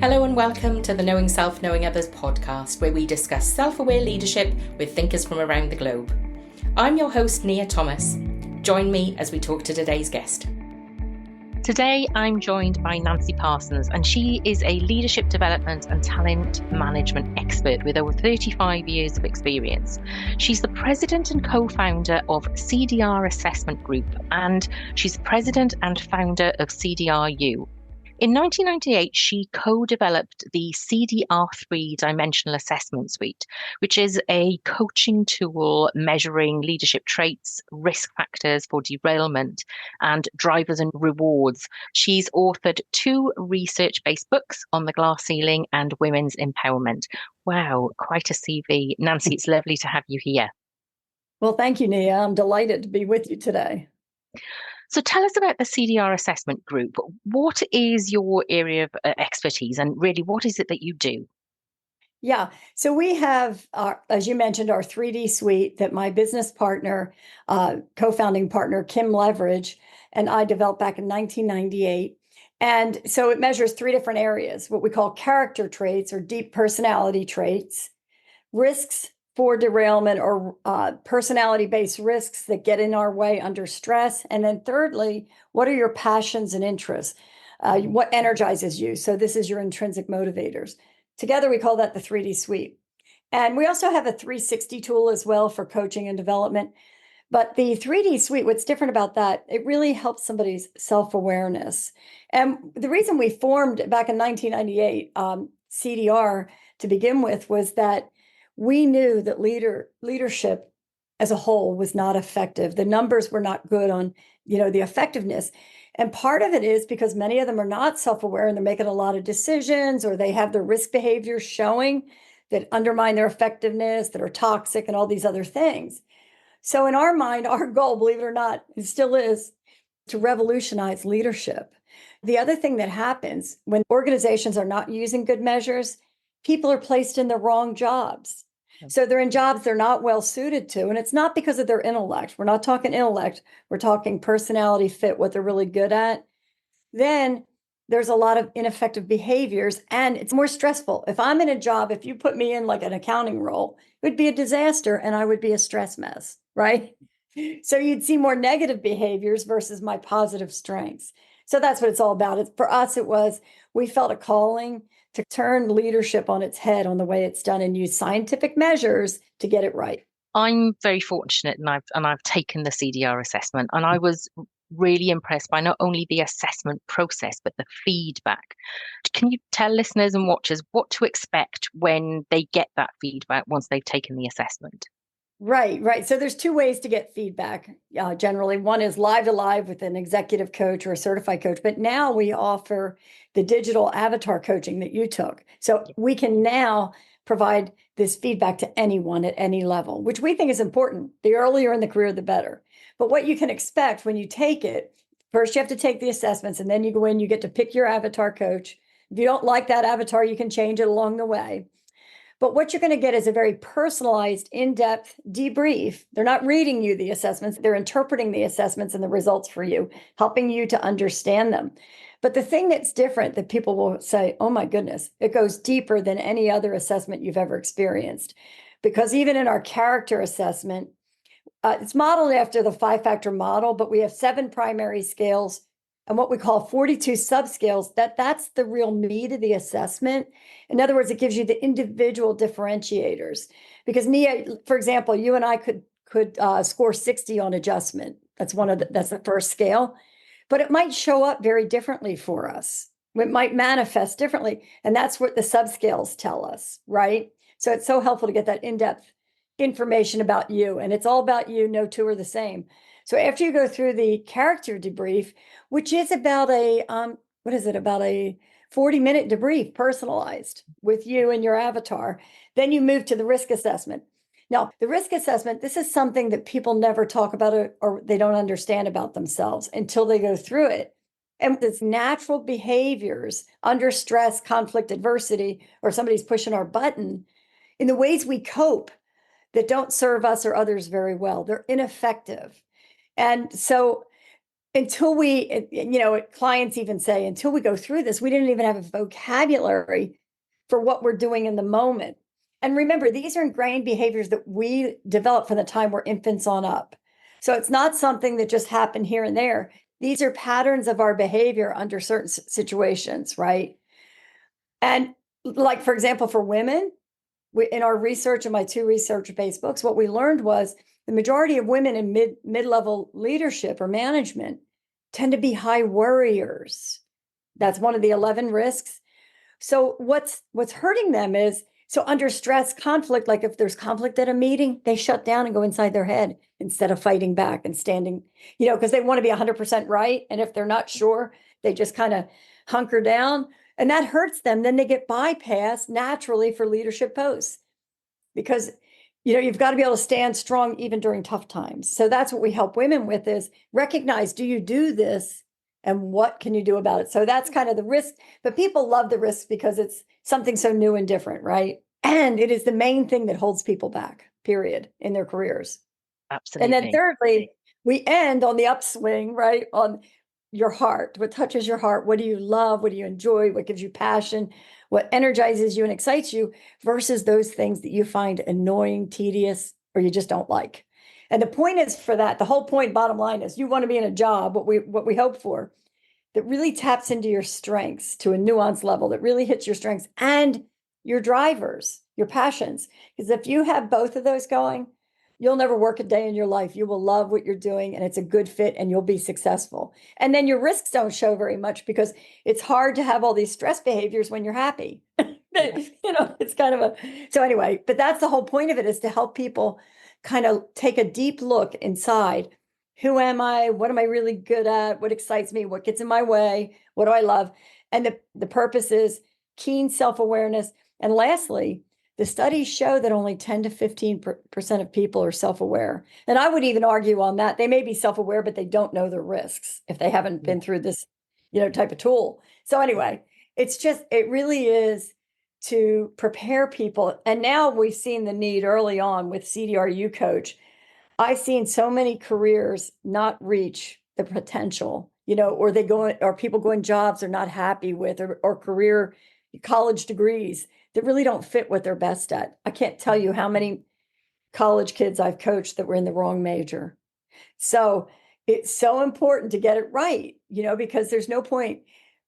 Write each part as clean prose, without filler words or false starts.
Hello and welcome to the Knowing Self, Knowing Others podcast, where we discuss self-aware leadership with thinkers from around the globe. I'm your host, Nia Thomas. Join me as we talk to today's guest. Today, I'm joined by Nancy Parsons, and she is a leadership development and talent management expert with over 35 years of experience. She's the president and co-founder of CDR Assessment Group, and she's president and founder of CDRU. In 1998, she co-developed the CDR three-dimensional assessment suite, which is a coaching tool measuring leadership traits, risk factors for derailment, and drivers and rewards. She's authored 2 research-based books on the glass ceiling and women's empowerment. Wow, quite a CV. Nancy, it's lovely to have you here. Well, thank you, Nia. I'm delighted to be with you today. So tell us about the CDR Assessment Group. What is your area of expertise, and really what is it that you do? Yeah, so we have, as you mentioned, our 3D suite that my business partner, co-founding partner, Kim Leverage, and I developed back in 1998. And so it measures 3 different areas, what we call character traits or deep personality traits, risks for derailment or personality-based risks that get in our way under stress. And then thirdly, what are your passions and interests? What energizes you? So this is your intrinsic motivators. Together, we call that the 3D suite. And we also have a 360 tool as well for coaching and development. But the 3D suite, what's different about that, it really helps somebody's self-awareness. And the reason we formed back in 1998, CDR to begin with, was that we knew that leadership as a whole was not effective. The numbers were not good on, the effectiveness. And part of it is because many of them are not self-aware and they're making a lot of decisions, or they have their risk behaviors showing that undermine their effectiveness, that are toxic and all these other things. So in our mind, our goal, believe it or not, it still is to revolutionize leadership. The other thing that happens when organizations are not using good measures, people are placed in the wrong jobs. So they're in jobs they're not well suited to. And it's not because of their intellect. We're not talking intellect. We're talking personality fit, what they're really good at. Then there's a lot of ineffective behaviors, and it's more stressful. If I'm in a job, if you put me in like an accounting role, it would be a disaster and I would be a stress mess, right? So you'd see more negative behaviors versus my positive strengths. So that's what it's all about. For us, we felt a calling to turn leadership on its head on the way it's done and use scientific measures to get it right. I'm very fortunate, and I've taken the CDR assessment, and I was really impressed by not only the assessment process but the feedback. Can you tell listeners and watchers what to expect when they get that feedback once they've taken the assessment? Right. So there's 2 ways to get feedback. Generally, one is live to live with an executive coach or a certified coach. But now we offer the digital avatar coaching that you took. So we can now provide this feedback to anyone at any level, which we think is important. The earlier in the career, the better. But what you can expect when you take it, first you have to take the assessments, and then you go in, you get to pick your avatar coach. If you don't like that avatar, you can change it along the way. But what you're going to get is a very personalized, in-depth debrief. They're not reading you the assessments. They're interpreting the assessments and the results for you, helping you to understand them. But the thing that's different that people will say, oh my goodness, it goes deeper than any other assessment you've ever experienced. Because even in our character assessment, it's modeled after the 5-factor model, but we have 7 primary scales and what we call 42 subscales. That's the real meat of the assessment. In other words, it gives you the individual differentiators. Because Nia, for example, you and I could score 60 on adjustment. That's the first scale, but it might show up very differently for us. It might manifest differently, and that's what the subscales tell us, right? So it's so helpful to get that in-depth information about you, and it's all about you. No 2 are the same. So after you go through the character debrief, which is about a 40-minute debrief, personalized with you and your avatar, then you move to the risk assessment. Now, the risk assessment, this is something that people never talk about or they don't understand about themselves until they go through it. And it's natural behaviors under stress, conflict, adversity, or somebody's pushing our button in the ways we cope that don't serve us or others very well. They're ineffective. And so until we, clients even say, until we go through this, we didn't even have a vocabulary for what we're doing in the moment. And remember, these are ingrained behaviors that we develop from the time we're infants on up. So it's not something that just happened here and there. These are patterns of our behavior under certain situations, right? And like, for example, for women, in our research in my 2 research-based books, what we learned was the majority of women in mid-level leadership or management tend to be high worriers. That's one of the 11 risks. So what's hurting them is, so under stress, conflict, like if there's conflict at a meeting, they shut down and go inside their head instead of fighting back and standing, because they want to be 100% right. And if they're not sure, they just kind of hunker down. And that hurts them. Then they get bypassed naturally for leadership posts because, you've got to be able to stand strong even during tough times. So that's what we help women with, is recognize, do you do this and what can you do about it? So that's kind of the risk, but people love the risk because it's something so new and different, right? And it is the main thing that holds people back, period, in their careers. Absolutely. And then thirdly, we end on the upswing, right? On your heart. What touches your heart? What do you love? What do you enjoy? What gives you passion? What energizes you and excites you versus those things that you find annoying, tedious, or you just don't like. And the point is, for that, the whole point, bottom line, is you want to be in a job, what we hope for, that really taps into your strengths to a nuanced level, that really hits your strengths and your drivers, your passions. Because if you have both of those going, you'll never work a day in your life. You will love what you're doing and it's a good fit and you'll be successful. And then your risks don't show very much because it's hard to have all these stress behaviors when you're happy. It's kind of so anyway, but that's the whole point of it, is to help people kind of take a deep look inside. Who am I? What am I really good at? What excites me? What gets in my way? What do I love? And the purpose is keen self-awareness. And lastly, the studies show that only 10 to 15% of people are self-aware. And I would even argue on that. They may be self-aware, but they don't know the risks if they haven't been through this, type of tool. So anyway, it really is to prepare people. And now we've seen the need early on with CDR coach. I've seen so many careers not reach the potential, or people go in jobs they're not happy with, or career college degrees that really don't fit what they're best at. I can't tell you how many college kids I've coached that were in the wrong major. So it's so important to get it right, because there's no point.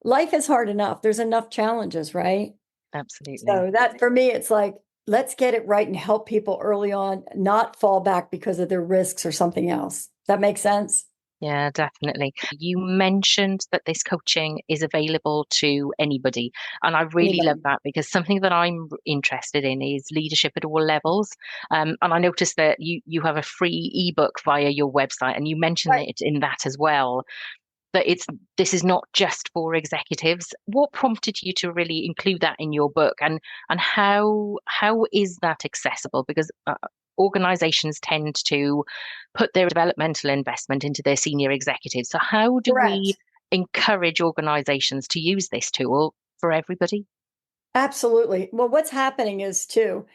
Life is hard enough. There's enough challenges, right? Absolutely. So that, for me, it's like, let's get it right and help people early on, not fall back because of their risks or something else. That makes sense? Yeah, definitely. You mentioned that this coaching is available to anybody. And I really love that, because something that I'm interested in is leadership at all levels. And I noticed that you have a free ebook via your website, and you mentioned it in that as well, that this is not just for executives. What prompted you to really include that in your book, and how is that accessible? Because organizations tend to put their developmental investment into their senior executives. So how do we encourage organizations to use this tool for everybody? Absolutely. Well, what's happening is too,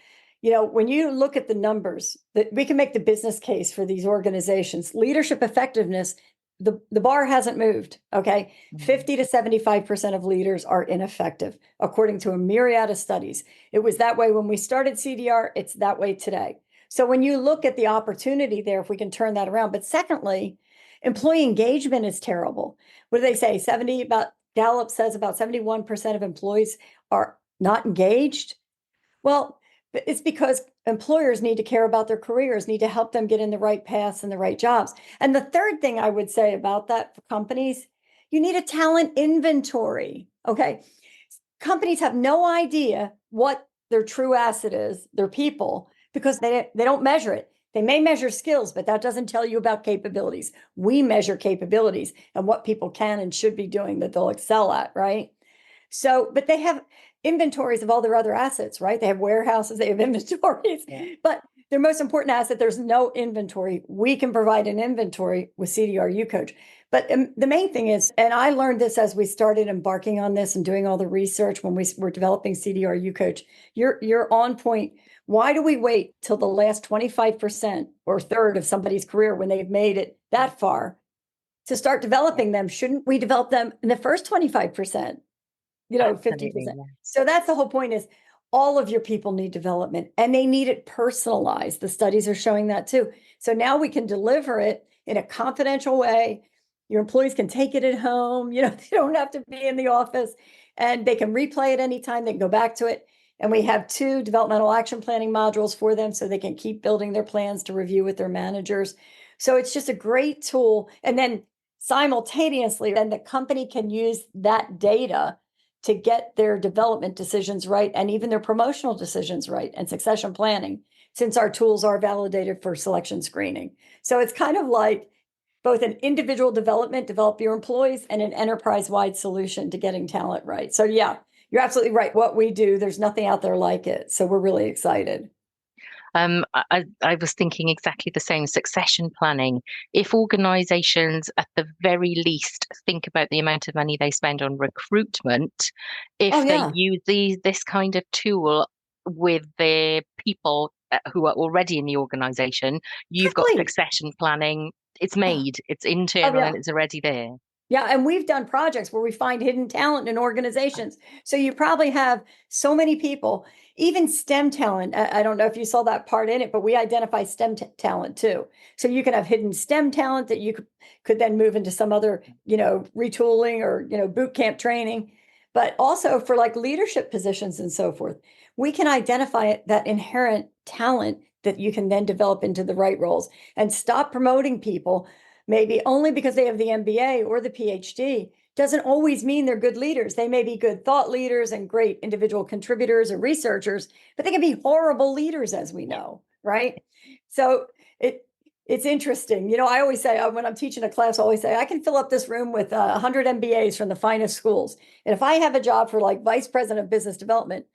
when you look at the numbers, that we can make the business case for these organizations, leadership effectiveness, the bar hasn't moved. Okay. 50 to 75% of leaders are ineffective, according to a myriad of studies. It was that way when we started CDR. It's that way today. So when you look at the opportunity there, if we can turn that around. But secondly, employee engagement is terrible. What do they say? Gallup says about 71% of employees are not engaged. Well, it's because employers need to care about their careers, need to help them get in the right paths and the right jobs. And the third thing I would say about that for companies, you need a talent inventory. Okay. Companies have no idea what their true asset is, their people, because they don't measure it. They may measure skills, but that doesn't tell you about capabilities. We measure capabilities and what people can and should be doing that they'll excel at, right? So, but they have inventories of all their other assets, right? They have warehouses, they have inventories, but their most important asset, there's no inventory. We can provide an inventory with CDR coach. But the main thing is, and I learned this as we started embarking on this and doing all the research when we were developing CDR coach, you're on point. Why do we wait till the last 25% or third of somebody's career when they've made it that far to start developing them, shouldn't we develop them in the first 25%, 50%? Yeah. So that's the whole point, is all of your people need development, and they need it personalized. The studies are showing that too. So now we can deliver it in a confidential way. Your employees can take it at home. They don't have to be in the office, and they can replay it anytime. They can go back to it. And we have 2 developmental action planning modules for them so they can keep building their plans to review with their managers. So it's just a great tool. And then simultaneously, then the company can use that data to get their development decisions right, and even their promotional decisions right, and succession planning, since our tools are validated for selection screening. So it's kind of like both an individual development, develop your employees, and an enterprise-wide solution to getting talent right. So yeah, you're absolutely right. What we do, there's nothing out there like it. So we're really excited. I was thinking exactly the same. Succession planning. If organizations at the very least think about the amount of money they spend on recruitment, if they use this kind of tool with their people who are already in the organization, you've got succession planning. It's made, it's internal, and it's already there. Yeah, and we've done projects where we find hidden talent in organizations. So you probably have so many people, even STEM talent. I don't know if you saw that part in it, but we identify STEM talent too. So you can have hidden STEM talent that you could then move into some other, retooling or, boot camp training. But also for like leadership positions and so forth, we can identify that inherent talent that you can then develop into the right roles, and stop promoting people maybe only because they have the MBA or the PhD. Doesn't always mean they're good leaders. They may be good thought leaders and great individual contributors or researchers, but they can be horrible leaders, as we know, right? So it's interesting. I always say, when I'm teaching a class, I always say, I can fill up this room with 100 MBAs from the finest schools. And if I have a job for like vice president of business development,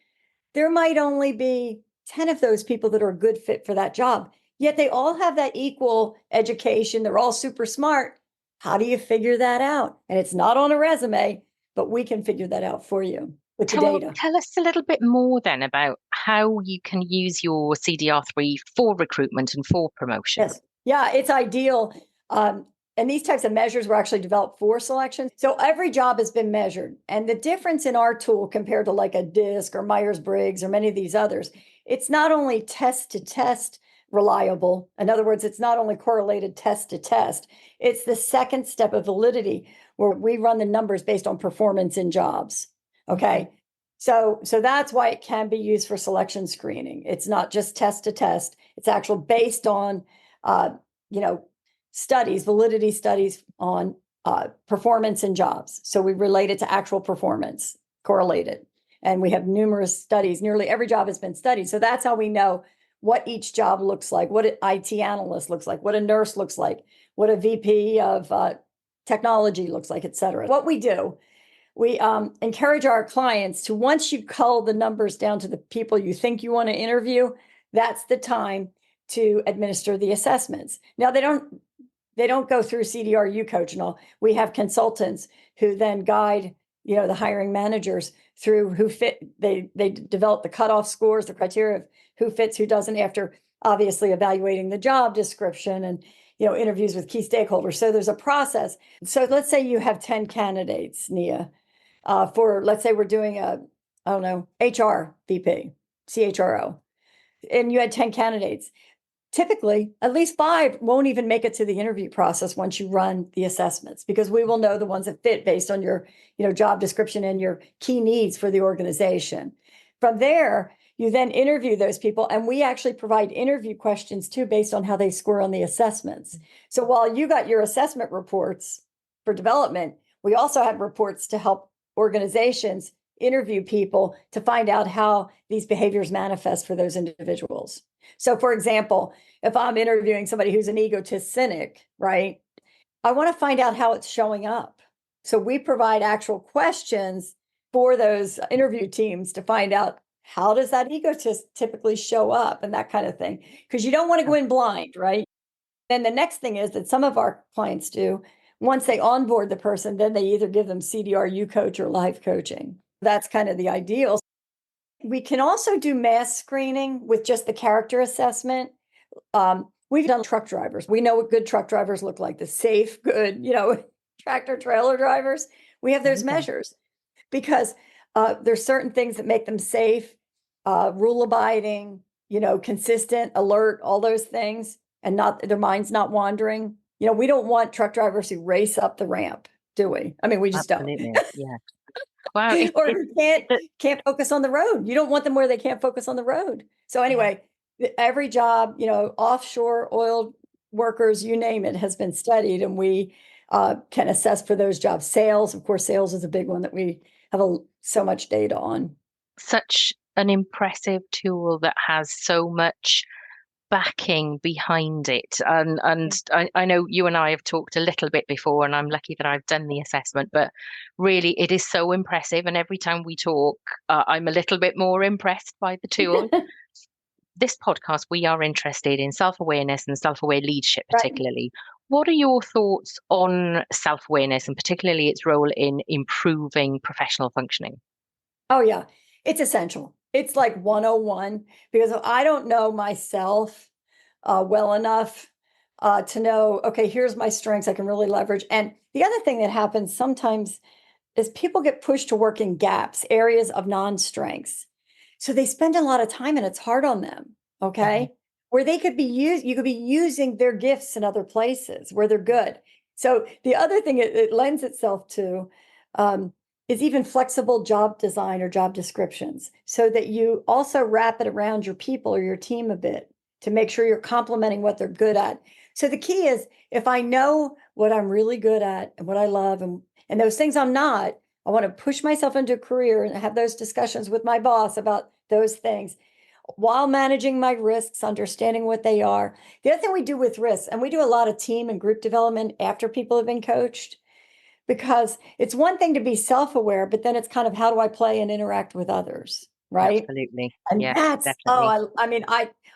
there might only be 10 of those people that are a good fit for that job. Yet they all have that equal education. They're all super smart. How do you figure that out? And it's not on a resume, but we can figure that out for you with the data. Tell us a little bit more then about how you can use your CDR3 for recruitment and for promotion. Yes. Yeah, it's ideal. And these types of measures were actually developed for selection. So every job has been measured. And the difference in our tool compared to like a DISC or Myers-Briggs or many of these others, it's not only test to test reliable. In other words, it's not only correlated test to test, it's the second step of validity where we run the numbers based on performance in jobs. Okay. So that's why it can be used for selection screening. It's not just test to test. It's actual based on, studies, validity studies on performance in jobs. So we relate it to actual performance, correlated. And we have numerous studies. Nearly every job has been studied. So that's how we know what each job looks like, what an IT analyst looks like, what a nurse looks like, what a VP of technology looks like, et cetera. What we do, we encourage our clients to, once you cull the numbers down to the people you think you want to interview, that's the time to administer the assessments. Now, they don't go through CDR coach and all. We have consultants who then guide, the hiring managers through who fit. They develop the cutoff scores, the criteria of who fits, who doesn't, after obviously evaluating the job description and, interviews with key stakeholders. So there's a process. So let's say you have 10 candidates, Nia, let's say we're doing HR VP, CHRO, and you had 10 candidates. Typically, at least 5 won't even make it to the interview process once you run the assessments, because we will know the ones that fit based on your, job description and your key needs for the organization. From there, you then interview those people, and we actually provide interview questions too, based on how they score on the assessments. So while you got your assessment reports for development, we also have reports to help organizations interview people to find out how these behaviors manifest for those individuals. So for example, if I'm interviewing somebody who's an egotist cynic, right, I want to find out how it's showing up. So we provide actual questions for those interview teams to find out, how does that egotist typically show up and that kind of thing? Because you don't want to go in blind, right? Then the next thing is that some of our clients do, once they onboard the person, then they either give them CDR coach or live coaching. That's kind of the ideal. We can also do mass screening with just the character assessment. we've done truck drivers. We know what good truck drivers look like, the safe, good, tractor trailer drivers. We have those Okay. measures because there's certain things that make them safe, rule abiding, consistent, alert, all those things, and not their minds not wandering. We don't want truck drivers who race up the ramp, do we? I mean, we just don't. Absolutely. Yeah. Wow. Or who can't focus on the road. You don't want them where they can't focus on the road. So anyway, every job, offshore oil workers, you name it, has been studied, and we can assess for those jobs. Sales, of course, sales is a big one that we have so much data on. Such an impressive tool that has so much backing behind it. And I know you and I have talked a little bit before, and I'm lucky that I've done the assessment, but really it is so impressive. And every time we talk, I'm a little bit more impressed by the tool. This podcast, we are interested in self-awareness and self-aware leadership, particularly. Right. What are your thoughts on self-awareness and particularly its role in improving professional functioning? Oh, yeah, it's essential. It's like 101, because I don't know myself well enough to know, okay, here's my strengths I can really leverage. And the other thing that happens sometimes is people get pushed to work in gaps, areas of non-strengths. So they spend a lot of time and it's hard on them, okay? Mm-hmm. Where they could be you could be using their gifts in other places where they're good. So the other thing it lends itself to is even flexible job design or job descriptions, so that you also wrap it around your people or your team a bit to make sure you're complementing what they're good at. So the key is, if I know what I'm really good at and what I love and those things I'm not, I want to push myself into a career and have those discussions with my boss about those things while managing my risks, understanding what they are. The other thing we do with risks, and we do a lot of team and group development after people have been coached, because it's one thing to be self-aware, but then it's kind of, how do I play and interact with others, right? Absolutely. And yeah, that's, definitely.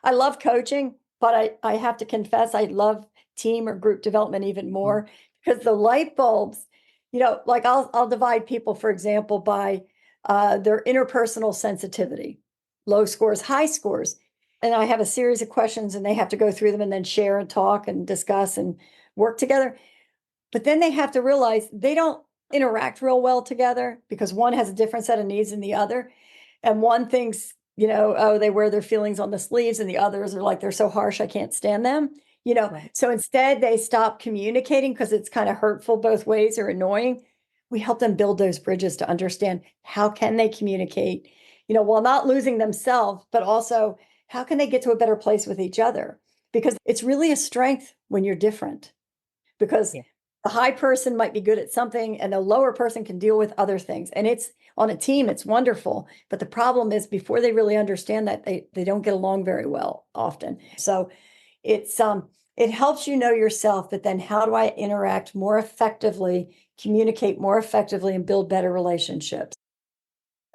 I love coaching, but I have to confess, I love team or group development even more, because the light bulbs, like I'll divide people, for example, by their interpersonal sensitivity, low scores, high scores. And I have a series of questions and they have to go through them and then share and talk and discuss and work together. But then they have to realize they don't interact real well together, because one has a different set of needs than the other. And one thinks, they wear their feelings on the sleeves, and the others are like, they're so harsh, I can't stand them. Right. So instead they stop communicating because it's kind of hurtful both ways or annoying. We help them build those bridges to understand how can they communicate, while not losing themselves, but also how can they get to a better place with each other? Because it's really a strength when you're different, because the high person might be good at something and the lower person can deal with other things. And it's on a team, it's wonderful. But the problem is, before they really understand that, they don't get along very well often. So it helps you know yourself, but then how do I interact more effectively, communicate more effectively, and build better relationships?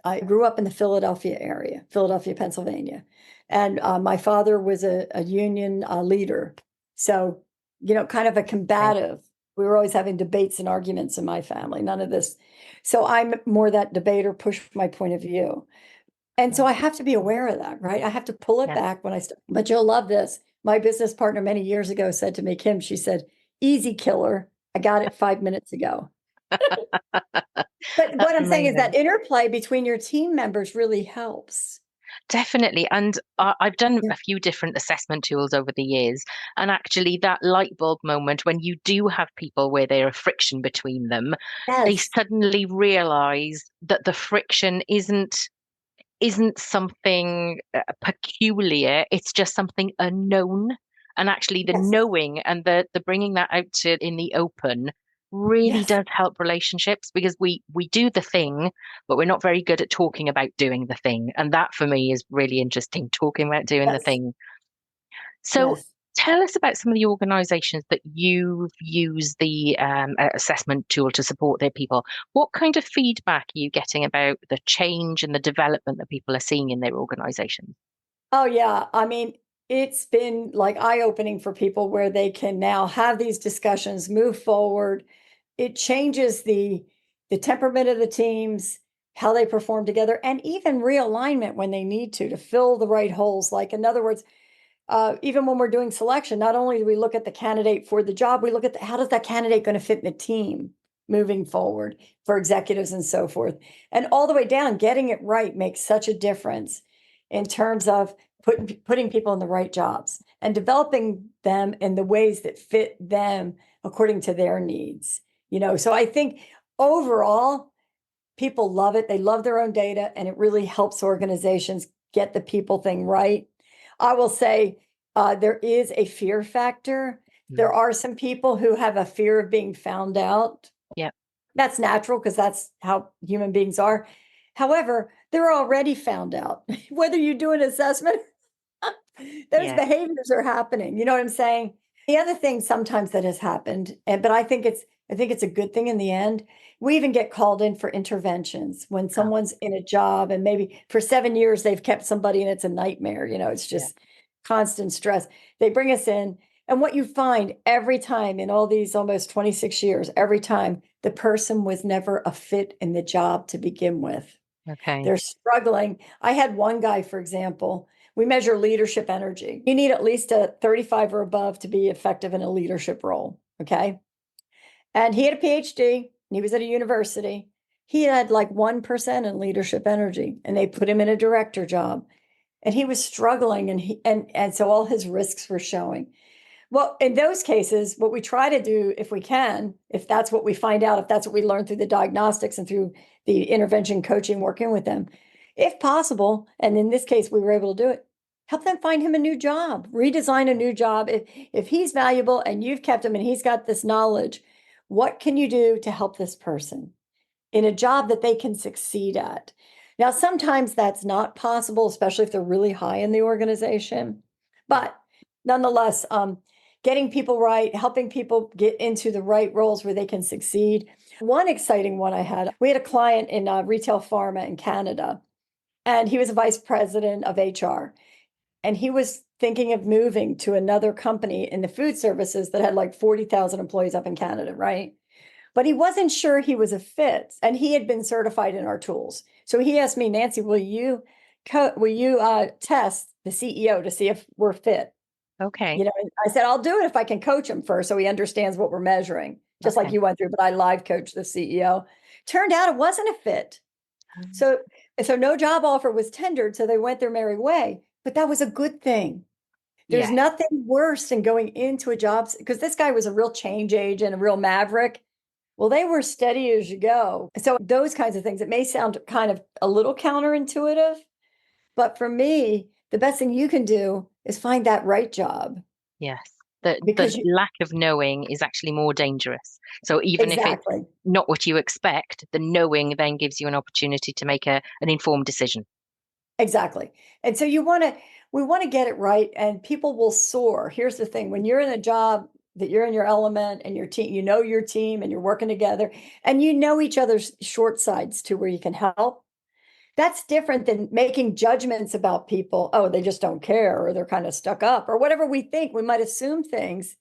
I grew up in the Philadelphia area, Philadelphia, Pennsylvania. And my father was a union leader. So, kind of a combative. We were always having debates and arguments in my family, none of this. So I'm more that debater, push my point of view. And so I have to be aware of that, right? I have to pull it back when I start. But you'll love this. My business partner many years ago said to me, Kim, she said, "Easy killer. I got it 5 minutes ago." But what I'm saying is that interplay between your team members really helps. Definitely. And I've done a few different assessment tools over the years. And actually that light bulb moment, when you do have people where there are friction between them, they suddenly realize that the friction isn't something peculiar. It's just something unknown. And actually the knowing and the bringing that out in the open really does help relationships, because we do the thing, but we're not very good at talking about doing the thing. And that for me is really interesting, talking about doing the thing. So tell us about some of the organizations that you've used the assessment tool to support their people. What kind of feedback are you getting about the change and the development that people are seeing in their organizations? Oh, yeah. I mean, it's been like eye-opening for people, where they can now have these discussions, move forward. It changes the temperament of the teams, how they perform together, and even realignment when they need to fill the right holes. Like, in other words, even when we're doing selection, not only do we look at the candidate for the job, we look at how does that candidate going to fit in the team moving forward for executives and so forth. And all the way down, getting it right makes such a difference in terms of putting people in the right jobs and developing them in the ways that fit them according to their needs. So I think overall, people love it. They love their own data, and it really helps organizations get the people thing right. I will say there is a fear factor. There are some people who have a fear of being found out. Yeah. That's natural because that's how human beings are. However, they're already found out. Whether you do an assessment, those behaviors are happening. You know what I'm saying? The other thing sometimes that has happened, but I think it's a good thing in the end. We even get called in for interventions when someone's in a job and maybe for 7 years they've kept somebody and it's a nightmare. It's just constant stress. They bring us in. And what you find every time in all these almost 26 years, every time the person was never a fit in the job to begin with. Okay. They're struggling. I had one guy, for example, we measure leadership energy. You need at least a 35 or above to be effective in a leadership role. Okay. And he had a PhD and he was at a university. He had like 1% in leadership energy and they put him in a director job and he was struggling and so all his risks were showing. Well, in those cases, what we try to do, if we can, if that's what we find out, if that's what we learn through the diagnostics and through the intervention coaching, working with them, if possible, and in this case, we were able to do it, help them find him a new job, redesign a new job. If he's valuable and you've kept him and he's got this knowledge, what can you do to help this person in a job that they can succeed at? Now, sometimes that's not possible, especially if they're really high in the organization. But nonetheless, getting people right, helping people get into the right roles where they can succeed. One exciting one we had a client in retail pharma in Canada, and he was a vice president of HR. And he was thinking of moving to another company in the food services that had like 40,000 employees up in Canada, right? But he wasn't sure he was a fit, and he had been certified in our tools. So he asked me, Nancy, will you test the CEO to see if we're fit? Okay. I said, I'll do it if I can coach him first so he understands what we're measuring, just like you went through, but I live coached the CEO. Turned out it wasn't a fit. So no job offer was tendered, so they went their merry way, but that was a good thing. There's nothing worse than going into a job, because this guy was a real change agent, a real maverick. Well, they were steady as you go. So those kinds of things, it may sound kind of a little counterintuitive, but for me, the best thing you can do is find that right job. Yes. The lack of knowing is actually more dangerous. So even if it's not what you expect, the knowing then gives you an opportunity to make an informed decision. Exactly. And so we want to get it right, and people will soar. Here's the thing. When you're in a job that you're in your element and your team, your team and you're working together and each other's short sides too, where you can help. That's different than making judgments about people. Oh, they just don't care, or they're kind of stuck up, or whatever we think. We might assume things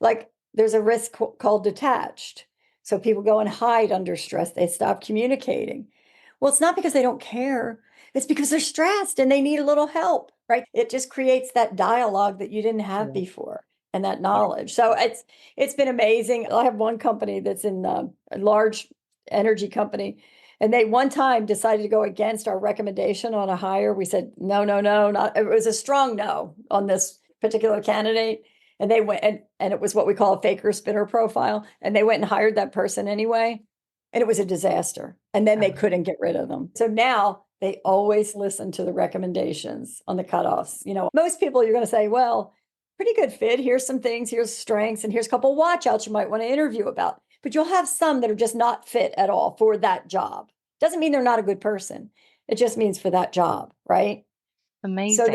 like there's a risk called detached. So people go and hide under stress. They stop communicating. Well, it's not because they don't care. It's because they're stressed and they need a little help, right? It just creates that dialogue that you didn't have before and that knowledge. So it's been amazing. I have one company that's in a large energy company. And they one time decided to go against our recommendation on a hire. We said, no, not. It was a strong no on this particular candidate. And they went and it was what we call a faker spinner profile. And they went and hired that person anyway. And it was a disaster. And then they couldn't get rid of them. So now they always listen to the recommendations on the cutoffs. Most people you're going to say, well, pretty good fit. Here's some things, here's strengths, and here's a couple watch-outs you might want to interview about. But you'll have some that are just not fit at all for that job. Doesn't mean they're not a good person. It just means for that job, right? Amazing. So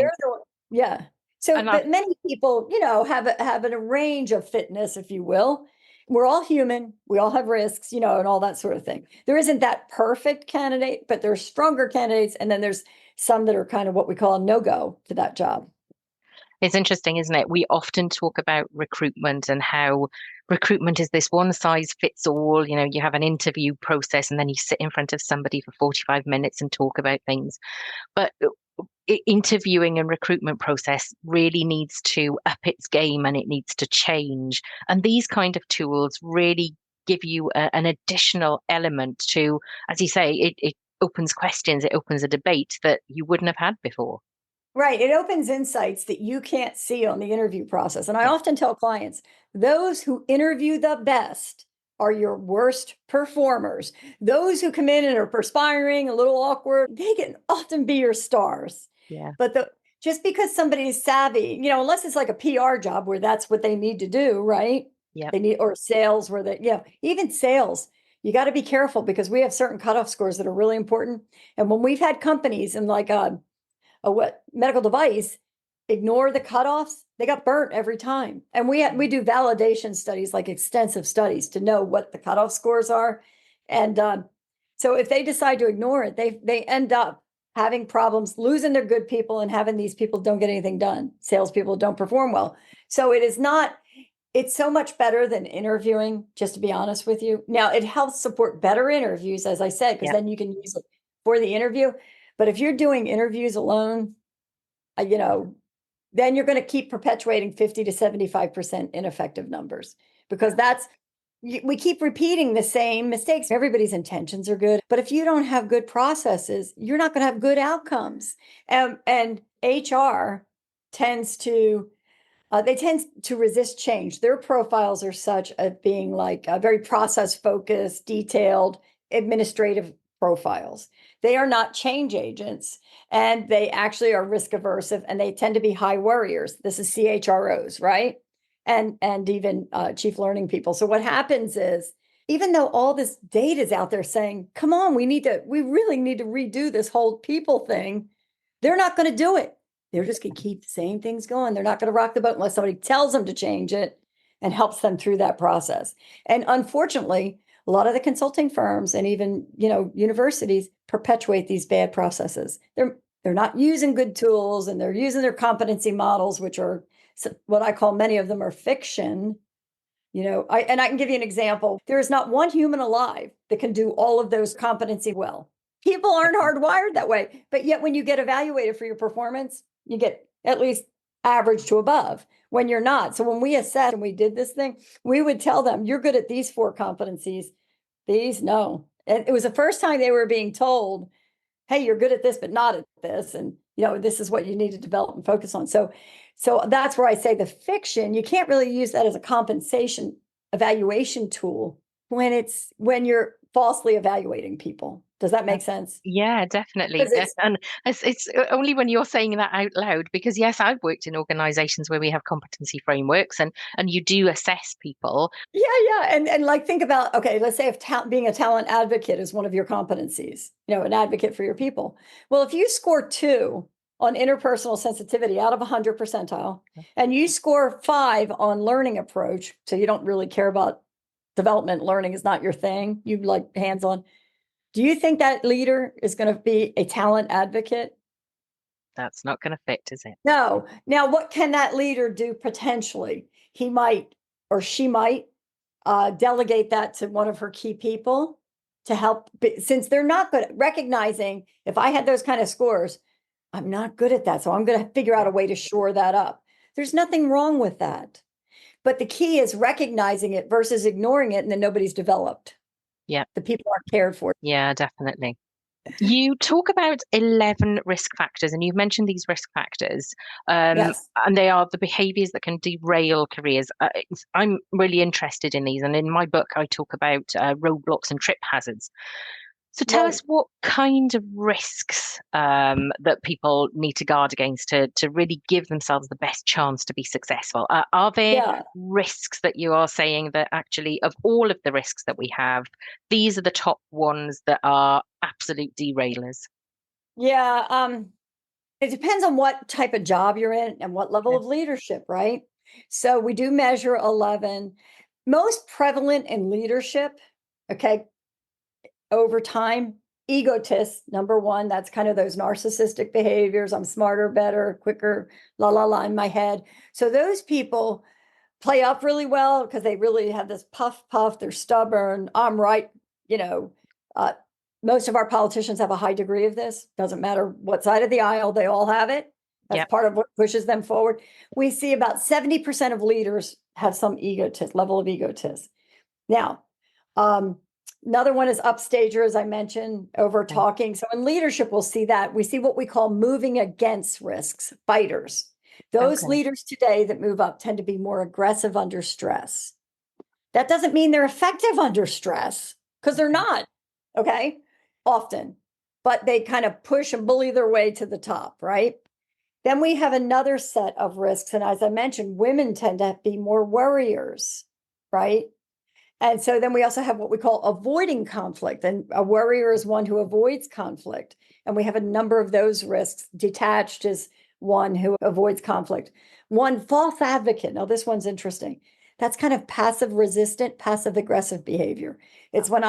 So, but many people, have a range of fitness, if you will. We're all human. We all have risks, and all that sort of thing. There isn't that perfect candidate, but there's stronger candidates. And then there's some that are kind of what we call a no-go to that job. It's interesting, isn't it? We often talk about recruitment and how recruitment is this one size fits all. You have an interview process and then you sit in front of somebody for 45 minutes and talk about things. But interviewing and recruitment process really needs to up its game and it needs to change. And these kind of tools really give you an additional element to, as you say, it opens questions, it opens a debate that you wouldn't have had before. Right. It opens insights that you can't see on the interview process. And I Yeah. often tell clients, those who interview the best are your worst performers. Those who come in and are perspiring, a little awkward, they can often be your stars. Yeah. But just because somebody's savvy, unless it's like a PR job where that's what they need to do, right? Yeah. They need, or sales where even sales, you got to be careful because we have certain cutoff scores that are really important. And when we've had companies and like a medical device ignore the cutoffs, they got burnt every time. And we do validation studies, like extensive studies, to know what the cutoff scores are. And so if they decide to ignore it, they end up having problems, losing their good people, and having these people don't get anything done. Salespeople don't perform well. So it's so much better than interviewing, just to be honest with you. Now, it helps support better interviews, as I said, because then you can use it for the interview. But if you're doing interviews alone, then you're going to keep perpetuating 50 to 75% ineffective numbers, because we keep repeating the same mistakes. Everybody's intentions are good, but if you don't have good processes, you're not going to have good outcomes. And HR tends to resist change. Their profiles are such of being like very process focused, detailed, administrative profiles. They are not change agents, and they actually are risk aversive, and they tend to be high worriers. This is CHROs, right? And even chief learning people. So what happens is, even though all this data is out there saying, come on, we really need to redo this whole people thing, they're not going to do it. They're just going to keep the same things going. They're not going to rock the boat unless somebody tells them to change it and helps them through that process. And unfortunately, a lot of the consulting firms and even, universities perpetuate these bad processes. They're not using good tools, and they're using their competency models, which are what I call, many of them are fiction. I can give you an example. There is not one human alive that can do all of those competency well. People aren't hardwired that way. But yet when you get evaluated for your performance, you get at least average to above when you're not. So when we assess and we did this thing, we would tell them, you're good at these 4 competencies. These, no. And it was the first time they were being told, hey, you're good at this, but not at this. And, this is what you need to develop and focus on. So that's where I say the fiction, you can't really use that as a compensation evaluation tool when you're falsely evaluating people. Does that make sense? Yeah, definitely. And it's only when you're saying that out loud, because yes, I've worked in organizations where we have competency frameworks and you do assess people. Yeah. And like, think about, okay, let's say if being a talent advocate is one of your competencies, an advocate for your people. Well, if you score 2 on interpersonal sensitivity out of 100 percentile, and you score 5 on learning approach, so you don't really care about development, learning is not your thing, you like hands-on. Do you think that leader is going to be a talent advocate? That's not going to fit, is it? No. Now, what can that leader do potentially? He might, or she might, delegate that to one of her key people to help, since they're not good at recognizing, if I had those kind of scores, I'm not good at that. So I'm going to figure out a way to shore that up. There's nothing wrong with that. But the key is recognizing it versus ignoring it, and then nobody's developed. Yeah. The people aren't cared for. Yeah, definitely. You talk about 11 risk factors, and you've mentioned these risk factors, Yes. and they are the behaviors that can derail careers. I'm really interested in these, and in my book, I talk about roadblocks and trip hazards. So tell us what kind of risks that people need to guard against to really give themselves the best chance to be successful. Are there risks that you are saying that actually, of all of the risks that we have, these are the top ones that are absolute derailers? Yeah. It depends on what type of job you're in and what level of leadership, right? So we do measure 11. Most prevalent in leadership, okay, over time, egotists, number 1, that's kind of those narcissistic behaviors. I'm smarter, better, quicker, in my head. So those people play up really well because they really have this puff. They're stubborn. I'm right. most of our politicians have a high degree of this. Doesn't matter what side of the aisle, they all have it. That's Yep. part of what pushes them forward. We see about 70% of leaders have some level of egotism. Now, another one is upstager, as I mentioned, over talking. So in leadership, we'll see that. We see what we call moving against risks, fighters. Those leaders today that move up tend to be more aggressive under stress. That doesn't mean they're effective under stress, because they're not, okay, often. But they kind of push and bully their way to the top, right? Then we have another set of risks. And as I mentioned, women tend to be more worriers, right? And so then we also have what we call avoiding conflict. And a worrier is one who avoids conflict. And we have a number of those risks. Detached is one who avoids conflict. One, false advocate. Now, this one's interesting. That's kind of passive resistant, passive aggressive behavior. It's when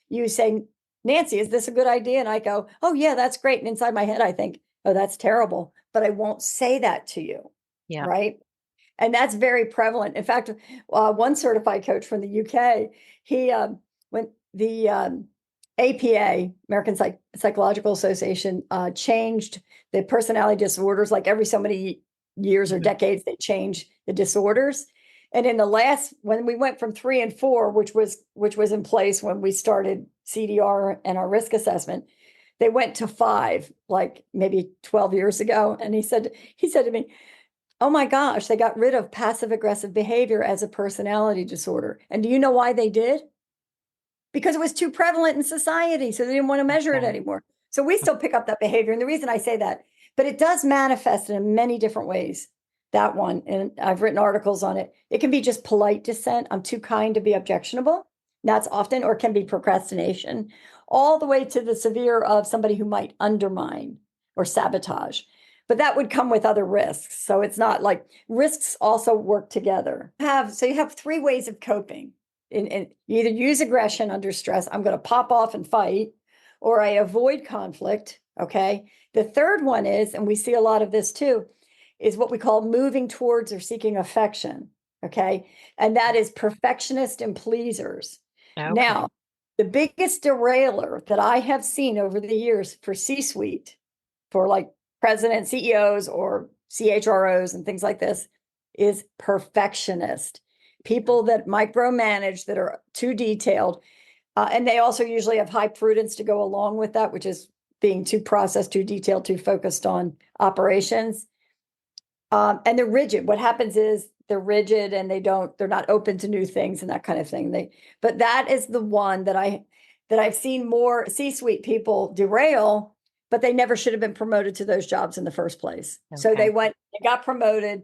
you say, Nancy, is this a good idea? And I go, oh, yeah, that's great. And inside my head, I think, oh, that's terrible. But I won't say that to you. Yeah. Right. And that's very prevalent. In fact, one certified coach from the UK, when the APA, American Psychological Association, changed the personality disorders, like every so many years or decades, they change the disorders. And in the last, when we went from 3 and 4, which was in place when we started CDR and our risk assessment, they went to 5, like maybe 12 years ago. And he said to me, oh my gosh, they got rid of passive aggressive behavior as a personality disorder. And do you know why they did? Because it was too prevalent in society. So they didn't want to measure it anymore. So we still pick up that behavior. And the reason I say that, but it does manifest in many different ways. That one, and I've written articles on it. It can be just polite dissent. I'm too kind to be objectionable. That's often, or it can be procrastination, all the way to the severe of somebody who might undermine or sabotage. But that would come with other risks. So it's not like risks also work together. So you have 3 ways of coping. You either use aggression under stress, I'm going to pop off and fight, or I avoid conflict. Okay. The third one is, and we see a lot of this too, is what we call moving towards or seeking affection. Okay. And that is perfectionist and pleasers. Okay. Now, the biggest derailer that I have seen over the years for C-suite, for like president, CEOs, or CHROs and things like this, is perfectionist. People that micromanage, that are too detailed. And they also usually have high prudence to go along with that, which is being too processed, too detailed, too focused on operations. And they're rigid. What happens is they're rigid and they're not open to new things and that kind of thing. But that is the one that I've seen more C-suite people derail, but they never should have been promoted to those jobs in the first place. Okay. So they got promoted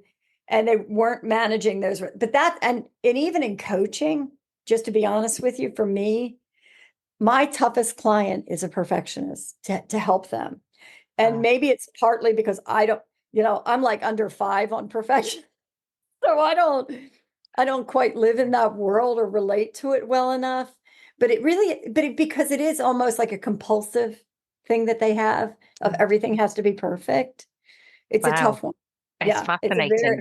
and they weren't managing those. But and even in coaching, just to be honest with you, for me, my toughest client is a perfectionist to help them. And maybe it's partly because I'm like under 5 on perfection. So I don't quite live in that world or relate to it well enough. But because it is almost like a compulsive thing that they have of everything has to be perfect. It's a tough one. It's fascinating.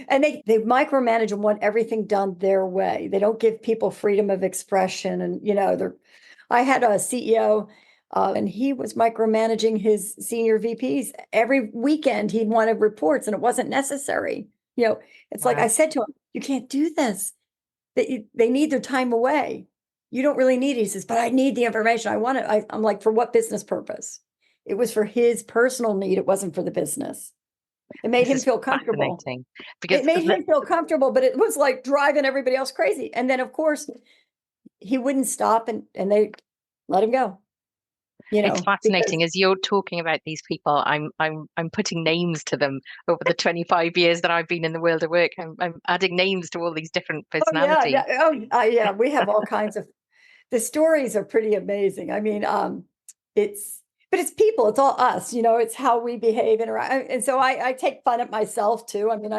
And they micromanage and want everything done their way. They don't give people freedom of expression. And, I had a CEO and he was micromanaging his senior VPs. Every weekend he'd wanted reports and it wasn't necessary. It's like I said to him, you can't do this. They need their time away. You don't really need it. He says, but I need the information. I want it. I'm like, for what business purpose? It was for his personal need. It wasn't for the business. It made him feel comfortable. It made him feel comfortable, but it was like driving everybody else crazy. And then, of course, he wouldn't stop and they let him go. It's fascinating as you're talking about these people. I'm putting names to them over the 25 years that I've been in the world of work. I'm adding names to all these different personalities. Yeah. We have all kinds of. The stories are pretty amazing. I mean, it's people. It's all us. It's how we behave and so I take fun at myself too. I mean,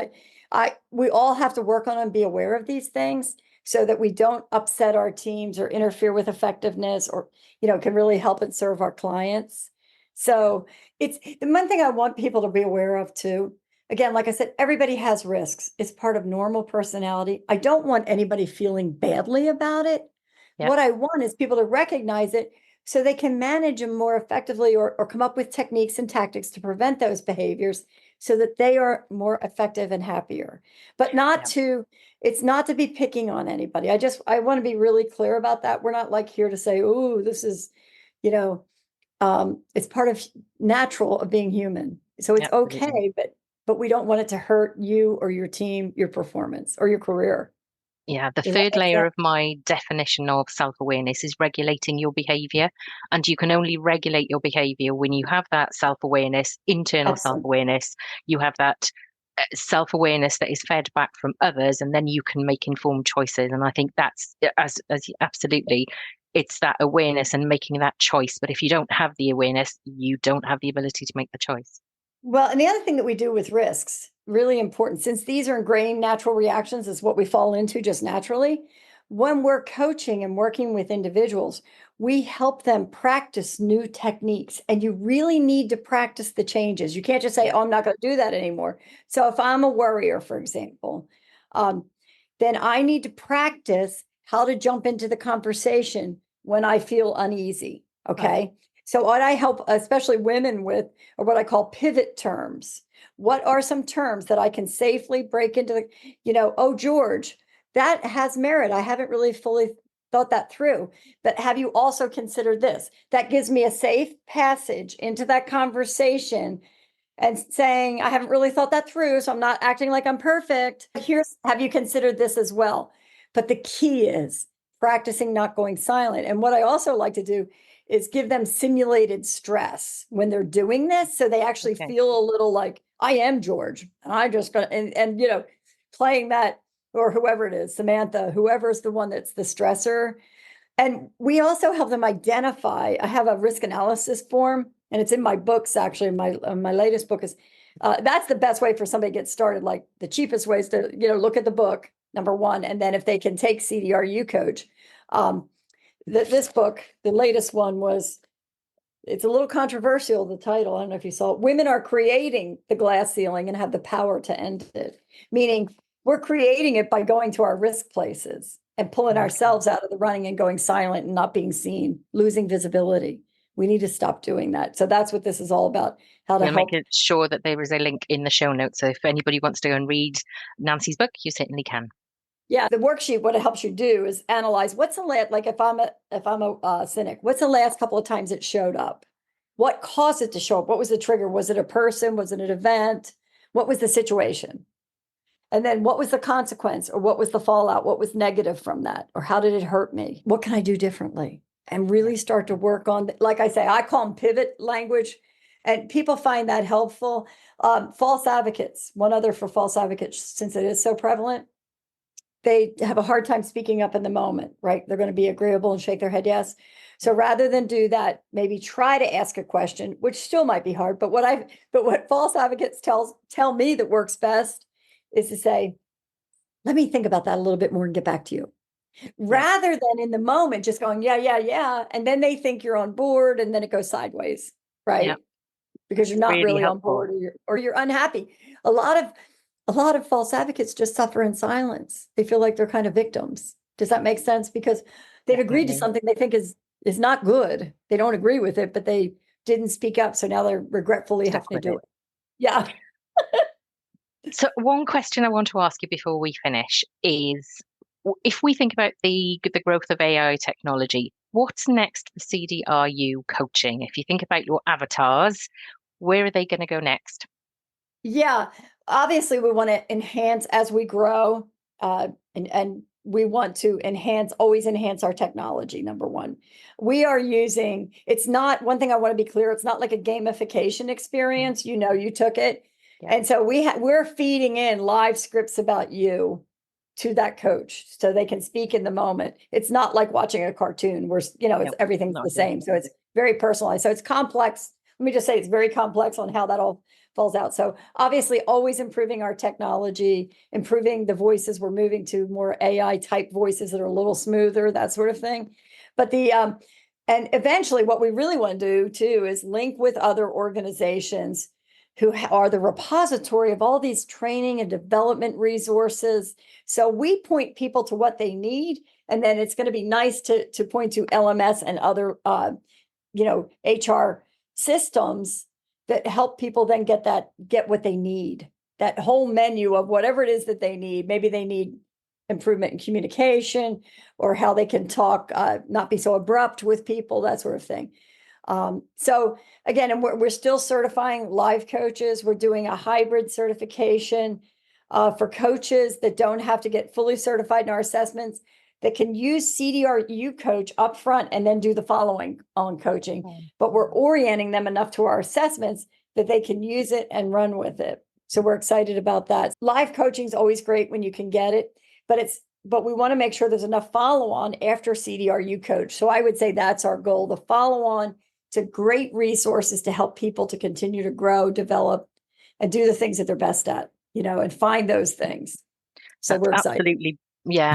we all have to work on and be aware of these things, so that we don't upset our teams or interfere with effectiveness, or, can really help and serve our clients. So it's the one thing I want people to be aware of too. Again, like I said, everybody has risks. It's part of normal personality. I don't want anybody feeling badly about it. Yep. What I want is people to recognize it, so they can manage them more effectively, or come up with techniques and tactics to prevent those behaviors so that they are more effective and happier. But it's not to be picking on anybody. I want to be really clear about that. We're not like here to say, oh, this is, you know, it's part of natural of being human. So it's okay, but we don't want it to hurt you or your team, your performance or your career. Yeah, the third layer of my definition of self-awareness is regulating your behavior. And you can only regulate your behavior when you have that self-awareness, internal self-awareness. You have that self-awareness that is fed back from others, and then you can make informed choices. And I think that's as absolutely, it's that awareness and making that choice. But if you don't have the awareness, you don't have the ability to make the choice. Well, and the other thing that we do with risks, really important, since these are ingrained natural reactions, is what we fall into just naturally. When we're coaching and working with individuals, we help them practice new techniques, and you really need to practice the changes. You can't just say, oh, I'm not going to do that anymore. So if I'm a worrier, for example, then I need to practice how to jump into the conversation when I feel uneasy. Okay. Right. So what I help, especially women with, are what I call pivot terms. What are some terms that I can safely break into the, oh, George, that has merit. I haven't really fully thought that through, but have you also considered this? That gives me a safe passage into that conversation and saying, I haven't really thought that through, so I'm not acting like I'm perfect. Have you considered this as well? But the key is practicing not going silent. And what I also like to do is give them simulated stress when they're doing this. So they actually feel a little like, I am George. And I just got, and playing that, or whoever it is, Samantha, whoever's the one that's the stressor. And we also help them identify. I have a risk analysis form, and it's in my books, actually. My latest book is, that's the best way for somebody to get started. Like the cheapest way is to, look at the book, number one. And then if they can take CDR, you coach. This book, the latest one it's a little controversial, the title. I don't know if you saw it. Women are creating the glass ceiling and have the power to end it. Meaning we're creating it by going to our risk places and pulling ourselves out of the running and going silent and not being seen, losing visibility. We need to stop doing that. So that's what this is all about. How to help. Make sure that there is a link in the show notes. So if anybody wants to go and read Nancy's book, you certainly can. Yeah, the worksheet, what it helps you do is analyze what's the last, like if I'm a cynic, what's the last couple of times it showed up? What caused it to show up? What was the trigger? Was it a person? Was it an event? What was the situation? And then what was the consequence, or what was the fallout? What was negative from that? Or how did it hurt me? What can I do differently? And really start to work on, like I say, I call them pivot language, and people find that helpful. False advocates, one other for false advocates, since it is so prevalent. They have a hard time speaking up in the moment, right? They're going to be agreeable and shake their head yes. So rather than do that, maybe try to ask a question, which still might be hard. But what false advocates tell me that works best is to say, let me think about that a little bit more and get back to you. Rather than in the moment just going, yeah. And then they think you're on board, and then it goes sideways, right? Yeah. Because you're not really on board, or you're unhappy. A lot of false advocates just suffer in silence. They feel like they're kind of victims. Does that make sense? Because they've agreed to something they think is not good. They don't agree with it, but they didn't speak up. So now they're regretfully having to do it. Yeah. So one question I want to ask you before we finish is, if we think about the growth of AI technology, what's next for CDRU coaching? If you think about your avatars, where are they going to go next? Yeah, obviously we want to enhance as we grow, and we want to always enhance our technology. Number one, we are using, it's not, one thing I want to be clear, it's not like a gamification experience. You took it. Yeah. And so we're feeding in live scripts about you to that coach so they can speak in the moment. It's not like watching a cartoon where, everything's the same. So it's very personalized. So it's complex. Let me just say it's very complex on how that all falls out. So obviously always improving our technology, improving the voices. We're moving to more AI type voices that are a little smoother, that sort of thing. But and eventually what we really want to do too is link with other organizations who are the repository of all these training and development resources. So we point people to what they need, And then it's going to be nice to point to LMS and other, HR systems that help people then get what they need, that whole menu of whatever it is that they need. Maybe they need improvement in communication, or how they can talk, not be so abrupt with people, that sort of thing. So again, and we're still certifying live coaches. We're doing a hybrid certification for coaches that don't have to get fully certified in our assessments, that can use CDR U coach up front and then do the following on coaching. But we're orienting them enough to our assessments that they can use it and run with it. So we're excited about that. Live coaching is always great when you can get it, but we want to make sure there's enough follow-on after CDR U coach. So I would say that's our goal, the follow-on to great resources to help people to continue to grow, develop, and do the things that they're best at, and find those things. So we're excited.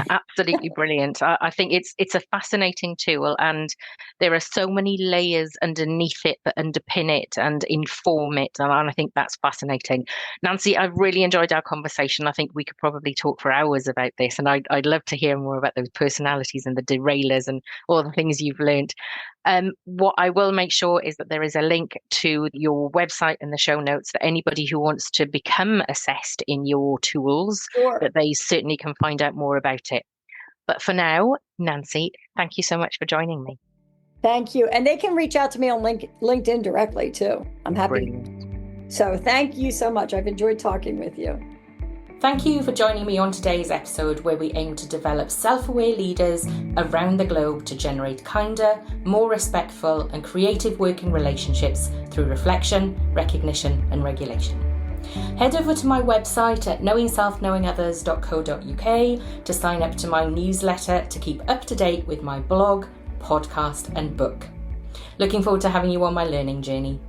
Absolutely brilliant. I think it's a fascinating tool, and there are so many layers underneath it that underpin it and inform it, and I think that's fascinating. Nancy, I've really enjoyed our conversation. I think we could probably talk for hours about this, and I'd love to hear more about those personalities and the derailers and all the things you've learned. What I will make sure is that there is a link to your website in the show notes for anybody who wants to become assessed in your tools, that they certainly can find out more about it. But for now, Nancy, thank you so much for joining me. Thank you. And they can reach out to me on LinkedIn directly too. I'm happy. Brilliant. So thank you so much. I've enjoyed talking with you. Thank you for joining me on today's episode, where we aim to develop self-aware leaders around the globe to generate kinder, more respectful and creative working relationships through reflection, recognition and regulation. Head over to my website at knowingselfknowingothers.co.uk to sign up to my newsletter to keep up to date with my blog, podcast and book. Looking forward to having you on my learning journey.